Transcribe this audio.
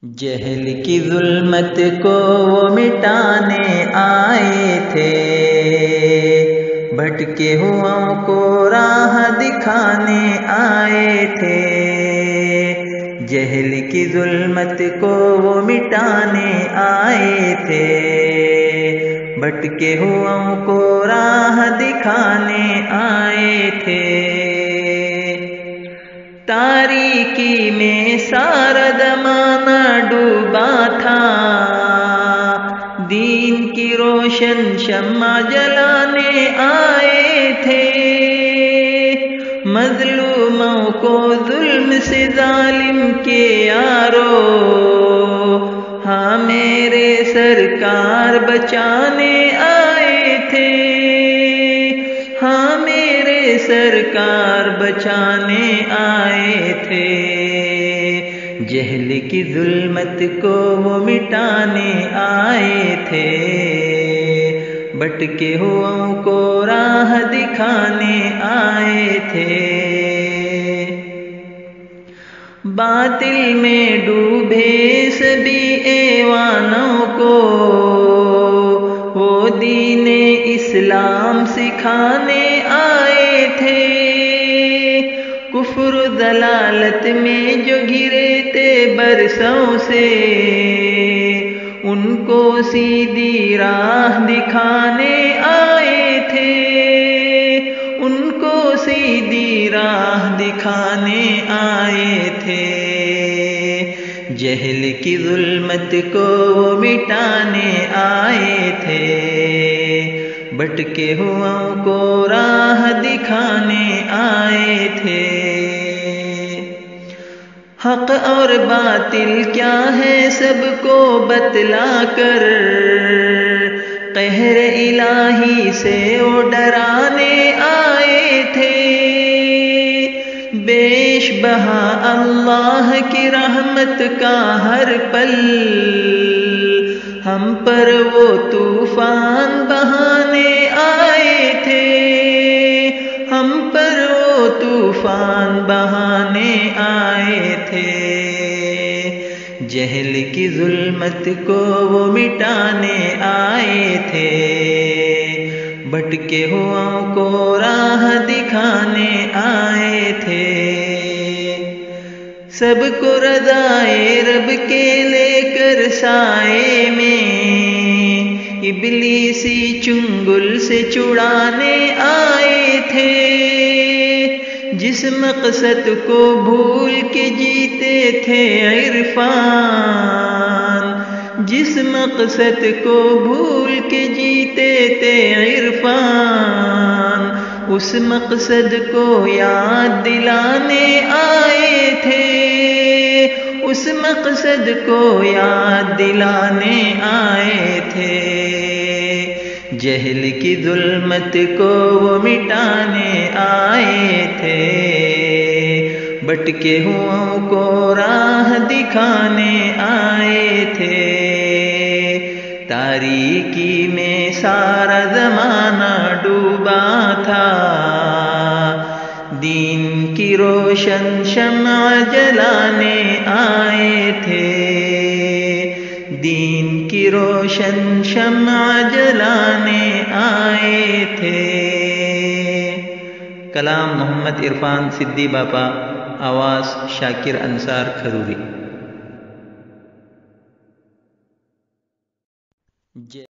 جہل کی ظلمت کو وہ مٹانے آئے تھے، بھٹکے ہواؤں کو راہ دکھانے آئے تھے۔ جہل کی ظلمت کو وہ مٹانے آئے تھے، بھٹکے ہواؤں کو راہ دکھانے آئے تھے۔ تاریکی میں سارا زمانہ ڈوبا تھا، دین کی روشن شمع جلانے آئے تھے۔ مظلوموں کو ظلم سے ظالم کے یارو، ہاں میرے سرکار بچانے آئے تھے، ہاں میرے سرکار بچانے آئے تھے۔ جہل کی ظلمت کو وہ مٹانے آئے تھے، بھٹکے ہواؤں کو راہ دکھانے آئے تھے۔ باطل میں ڈوبے سبھی ایوانوں کو وہ دین اسلام سکھانے آئے تھے۔ کفر و ضلالت میں جو گھرے تھے برسوں سے، ان کو سیدھی راہ دکھانے آئے تھے، ان کو سیدھی راہ دکھانے آئے تھے۔ جہل کی ظلمت کو وہ مٹانے آئے تھے، بھٹکے ہواؤں کو راہ دکھانے آئے تھے۔ حق اور باطل کیا ہے سب کو بتلا کر، قہر الہی سے وہ ڈرانے آئے تھے۔ بیش بہا اللہ کی رحمت کا ہر پل، ہم پر وہ طوفان بہانے آئے تھے، ہم پر وہ طوفان بہانے آئے تھے۔ جہل کی ظلمت کو وہ مٹانے آئے تھے، بھٹکے ہواؤں کو راہ دکھانے آئے تھے۔ سب کو رضائے رب کے لے کر سائے میں، ابلیسی چنگل سے چھڑانے آئے تھے۔ جس مقصد کو بھول کے جیتے تھے عرفان، جس مقصد کو بھول کے جیتے تھے عرفان، اس مقصد کو یاد دلانے آئے تھے، اس مقصد کو یاد دلانے آئے تھے۔ جہل کی ظلمت کو وہ مٹانے آئے تھے، بھٹکے ہواؤں کو راہ دکھانے آئے تھے۔ تاریکی میں سارا زمانہ ڈوبا تھا، دین کی روشن شمع جلانے آئے تھے، دین کی روشن شمع جلانے آئے تھے۔ کلام محمد عرفان صدی باپا، آواز شاکر انصار کھروری۔